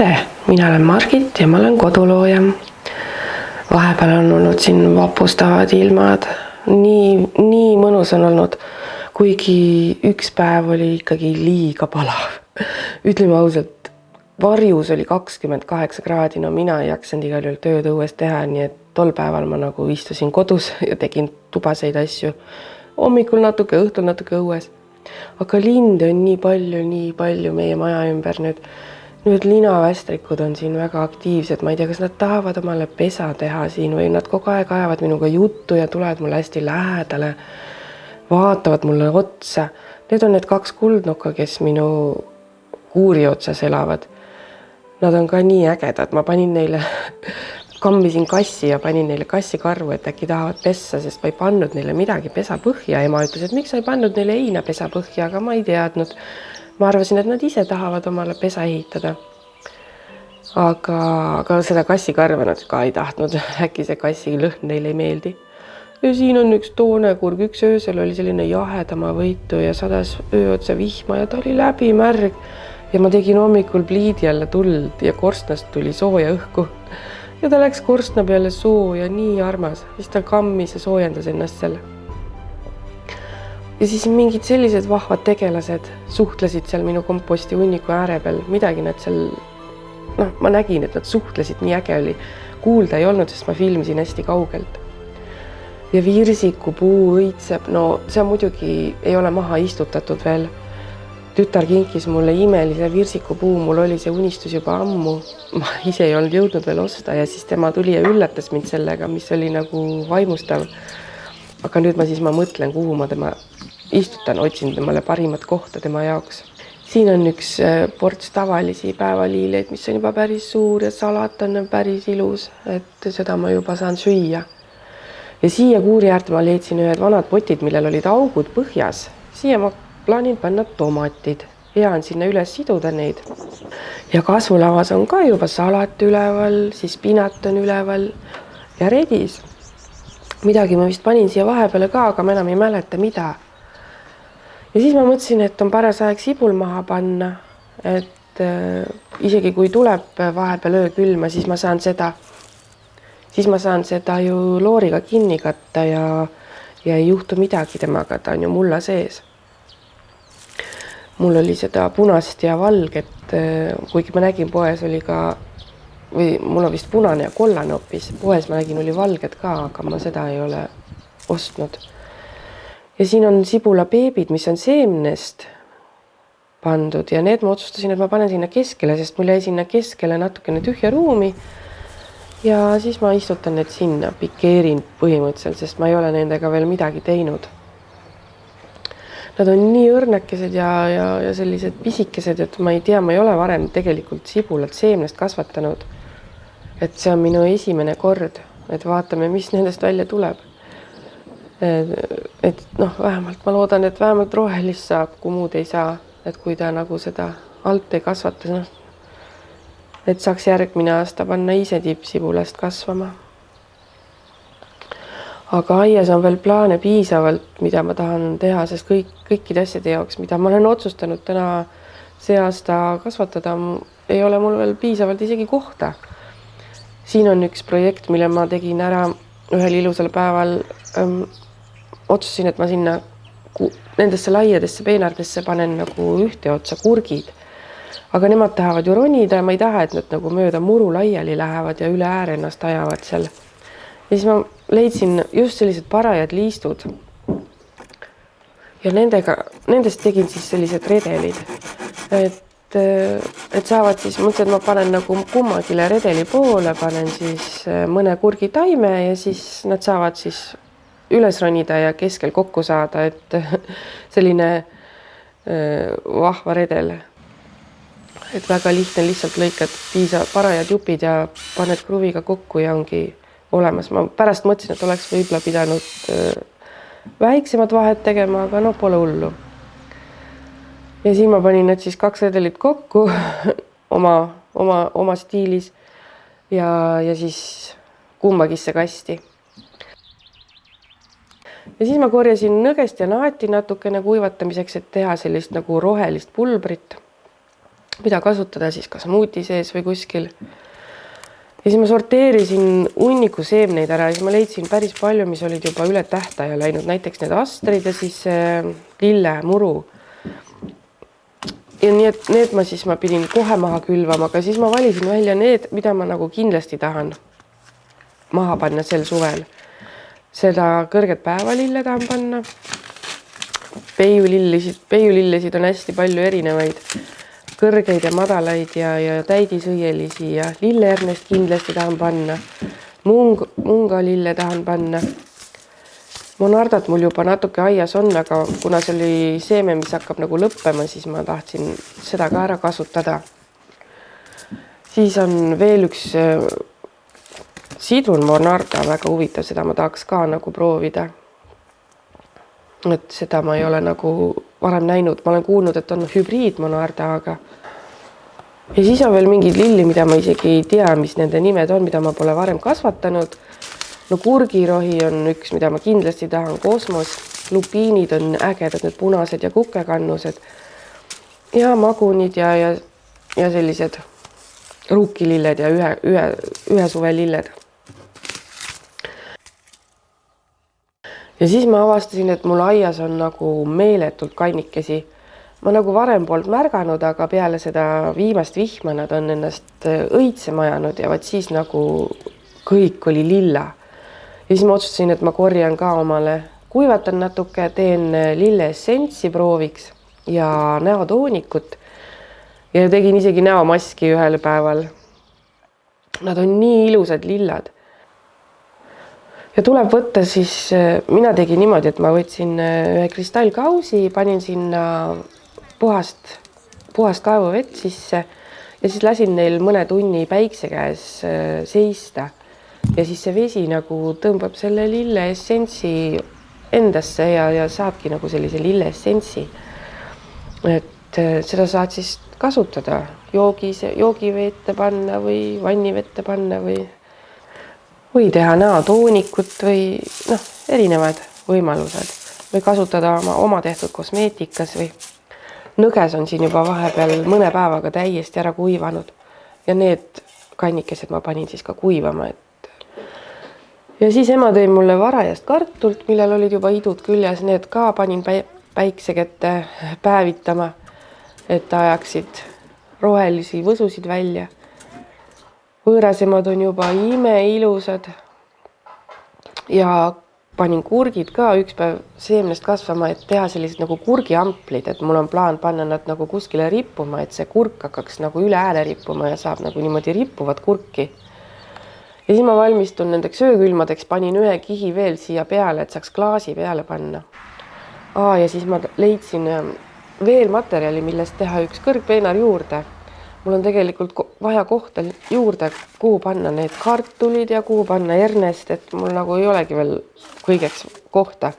tere, mina olen Margit ja ma olen kodulooja. Vahepeal on olnud siin vapustavad ilmad, nii mõnus on olnud, kuigi üks päev oli ikkagi liiga palav. Ütleme ausalt, varjus oli 28 kraadi, no mina ei jaksanud igal juhul tööd õues teha, nii et tol päeval ma nagu istusin kodus ja tegin tubaseid asju. Hommikul natuke, õhtul natuke õues. Aga linde on nii palju meie maja ümber nüüd. Nüüd linavästrikud on siin väga aktiivsed, ma ei tea, kas nad tahavad omale pesa teha siin või nad kogu aeg ajavad minuga juttu ja tulevad mulle hästi lähedale, vaatavad mulle otsa. Need on need 2 kuldnukka, kes minu kuuri otsas elavad. Nad on ka nii ägedad, ma panin neile, kammisin kassi ja panin neile kassikarvu, et äkki tahavad pessa, sest ma ei pannud neile midagi pesa põhja. Ema ütles, et miks sa ei pannud neile heina pesa põhja, aga ma ei teadnud. Ma arvasin, et nad ise tahavad omale pesa ehitada. Aga seda kassikarva nad ka ei tahtnud. Äkki see kassi lõhn neile ei meeldi. Ja siin on üks toonekurg. Üks öösel oli selline jahedama võitu ja sadas öö otsa vihma ja ta oli läbimärg. Ja ma tegin hommikul pliidi alla tuld ja korstnast tuli sooja õhku. Ja ta läks korstna peale sooja, nii armas. Siis ta kammis ja soojendas ennast seal. Ja siis mingid sellised vahvad tegelased suhtlesid seal minu komposti hunniku ääre peal. Midagi nad seal, ma nägin, et nad suhtlesid, nii äge oli. Kuulda ei olnud, sest ma filmisin hästi kaugelt. Ja virsiku puu õitseb, see muidugi ei ole maha istutatud veel. Tütar kinkis mulle imelise virsiku puu, mul oli see unistus juba ammu. Ma ise ei olnud jõudnud veel osta ja siis tema tuli ja üllatas mind sellega, mis oli nagu vaimustav. Aga nüüd ma mõtlen, kuhu ma tema istutan, otsin temale parimat kohta tema jaoks. Siin on üks ports tavalisi päevaliileid, mis on juba päris suur ja salat on päris ilus, et seda ma juba saan süüa. Ja siia kuuri äärde ma leidsin ühed vanad potid, millel olid augud põhjas. Siia ma plaanin panna tomatid. Hea on sinna üles siduda neid. Ja kasvulavas on ka juba salat üleval, siis pinat on üleval ja redis. Midagi ma vist panin siia vahepeale ka, aga ma enam ei mäleta, mida. Ja siis ma mõtlesin, et on paras aeg sibul maha panna, et isegi kui tuleb vahepeal öökülma, siis ma saan seda ju looriga kinni katta ja ei juhtu midagi temaga, ta on ju mulla sees. Mul oli seda punast ja valget, kuigi ma nägin poes oli ka või mul on vist punane ja kollane hoopis. Poes ma nägin, oli valged ka, aga ma seda ei ole ostnud. Ja siin on sibula beebid, mis on seemnest pandud ja need ma otsustasin, et ma panen sinna keskele, sest mul jäi sinna keskele natukene tühja ruumi ja siis ma istutan need sinna, pikeerin põhimõtteliselt, sest ma ei ole nendega veel midagi teinud. Nad on nii õrnakesed ja sellised pisikesed, et ma ei tea, ma ei ole varem tegelikult sibulat seemnest kasvatanud. Et see on minu esimene kord, et vaatame, mis nendest välja tuleb. Et vähemalt ma loodan, et vähemalt rohelist saab, kui muud ei saa, et kui ta nagu seda alt ei kasvata, et saaks järgmine aasta panna ise tippsibulast kasvama. Aga aias on veel plaane piisavalt, mida ma tahan teha, sest kõikide asjade jaoks, mida ma olen otsustanud täna see aasta kasvatada, ei ole mul veel piisavalt isegi kohta. Siin on üks projekt, mille ma tegin ära ühel ilusal päeval. Otsusin, et ma sinna nendesse laiadesse peenardesse panen nagu ühte otsa kurgid. Aga nemad tahavad ju ronida ja ma ei taha, et nad nagu mööda muru laiali lähevad ja üle ääre ennast ajavad seal. Ja siis ma leidsin just sellised parajad liistud. Ja nendest tegin siis sellised redelid. Et saavad siis, mõtlesin, et ma panen nagu kummagile redeli poole, panen siis mõne kurgi taime ja siis nad saavad siis üles ronida ja keskel kokku saada, et selline vahva redel. Et väga lihtne, lihtsalt lõikad parajad jupid ja paned kruviga kokku ja ongi olemas. Ma pärast mõtlesin, et oleks võib-olla pidanud väiksemad vahed tegema, aga pole hullu. Ja siin ma panin need siis 2 redelit kokku oma stiilis ja siis kummagisse kasti. Ja siis ma korjasin nõgest ja naati natukene kuivatamiseks, et teha sellist nagu rohelist pulbrit. mida kasutada siis kas smuuti sees või kuskil. Ja siis ma sorteerisin hunniku seemneid ära ja siis ma leidsin päris palju, mis olid juba üle tähtaja läinud, näiteks need astrid ja siis lillemuru. Ja nii, et need ma pidin kohe maha külvama, aga siis ma valisin välja need, mida ma nagu kindlasti tahan maha panna sel suvel. Seda kõrget päevalille tahan panna. Peiulillesid on hästi palju erinevaid, kõrgeid ja madalaid ja täidisõielisi ja lilleernest kindlasti tahan panna. Munga lille tahan panna. Monardat mul juba natuke aias on, aga kuna see oli seeme, mis hakkab nagu lõppema, siis ma tahtsin seda ka ära kasutada. Siis on veel üks sidrun monarda, väga huvitav, seda ma tahaks ka nagu proovida. Et seda ma ei ole nagu varem näinud. Ma olen kuulnud, et on hübriid monarda, aga ja siis on veel mingid lilli, mida ma isegi ei tea, mis nende nimed on, mida ma pole varem kasvatanud. No kurgirohi on üks, mida ma kindlasti tahan, kosmos, lupiinid on ägedad, need punased ja kukekannused ja magunid ja sellised ruukililled ja ühe suve lilled. Ja siis ma avastasin, et mul aias on nagu meeletult kannikesi. Ma nagu varem polnud märganud, aga peale seda viimast vihma nad on ennast õitsema ajanud ja vaat siis nagu kõik oli lilla. Ja siis ma otsustasin, et ma korjan ka omale, kuivatan natuke, teen lille essentsi prooviks ja näotoonikut ja tegin isegi näomaski ühel päeval. Nad on nii ilusad lillad. Ja tuleb võtta siis, mina tegin niimoodi, et ma võtsin ühe kristallkausi, panin sinna puhast kaevuvett sisse ja siis lasin neil mõne tunni päikse käes seista. Ja siis see vesi nagu tõmbab selle lille essentsi endasse ja saabki nagu sellise lille essentsi. Et seda saad siis kasutada joogivette panna või vannivette panna või teha näotoonikut või erinevad võimalused või kasutada oma tehtud kosmeetikas või nõges on siin juba vahepeal mõne päevaga täiesti ära kuivanud ja need kannikesed ma panin siis ka kuivama. Ja siis ema tõi mulle varajast kartult, millel olid juba idud küljes, need ka panin päikse kätte päevitama, et ajaksid rohelisi võsusid välja. Võõrasemad on juba imeilusad ja panin kurgid ka üks päev seemnest kasvama, et teha sellised nagu kurgiamplid, et mul on plaan panna nad nagu kuskile rippuma, et see kurk hakkaks nagu üle ääle rippuma ja saab nagu niimoodi rippuvat kurki. Ja siis ma valmistun nendeks öökülmadeks, panin ühe kihi veel siia peale, et saaks klaasi peale panna. Ja siis ma leidsin veel materjali, millest teha üks kõrgpeenar juurde. Mul on tegelikult vaja kohta juurde, kuhu panna need kartulid ja kuhu panna ernest, et mul nagu ei olegi veel kõigeks kohta.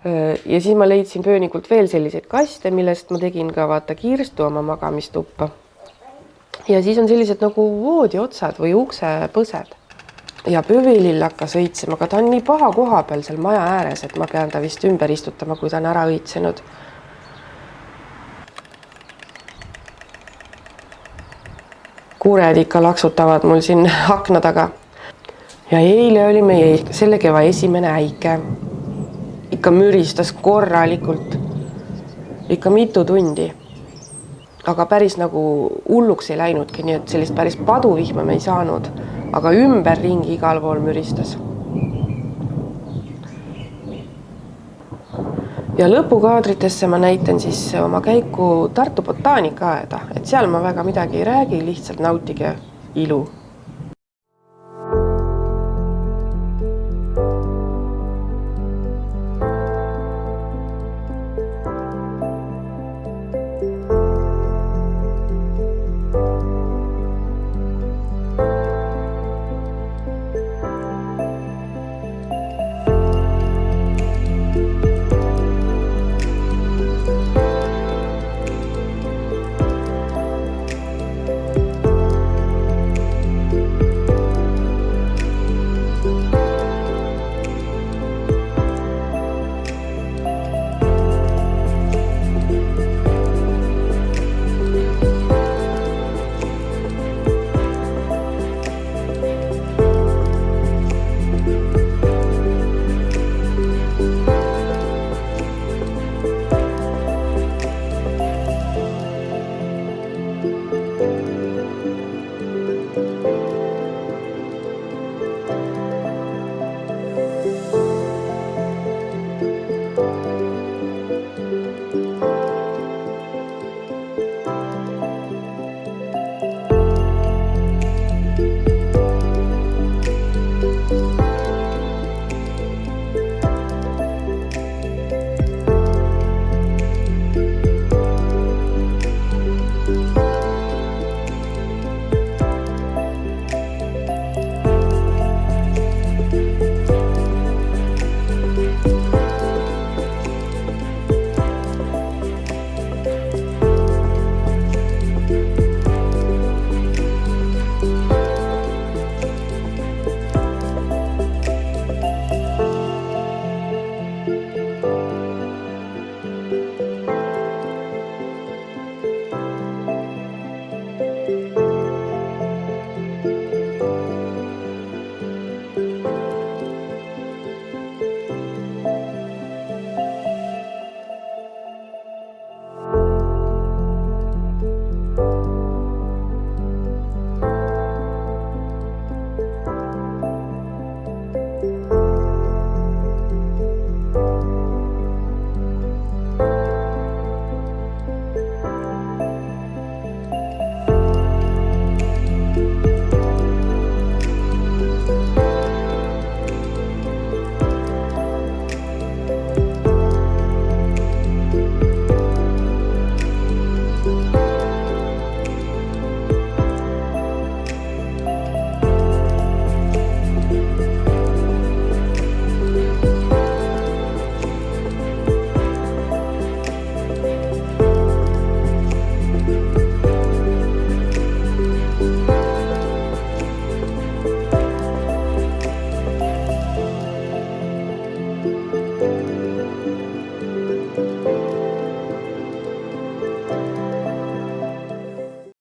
Ja siis ma leidsin pöönikult veel selliseid kaste, millest ma tegin ka vaata kirstu oma magamistuppa. Ja siis on sellised nagu voodi otsad või uksepõsed. Ja pöövilill hakkas õitsema, aga ta on nii paha koha peal seal maja ääres, et ma pean ta vist ümber istutama, kui ta on ära õitsenud. Kuured ikka laksutavad mul siin akna taga. Ja eile oli meie selle keva esimene äike. Ikka müristas korralikult. Ikka mitu tundi. Aga päris nagu hulluks ei läinudki, nii et sellist päris paduvihma me ei saanud. Aga ümberringi igal pool müristas. Ja lõpukaadritesse ma näitan siis oma käiku Tartu botaanikaaeda, et seal ma väga midagi ei räägi, lihtsalt nautige ilu.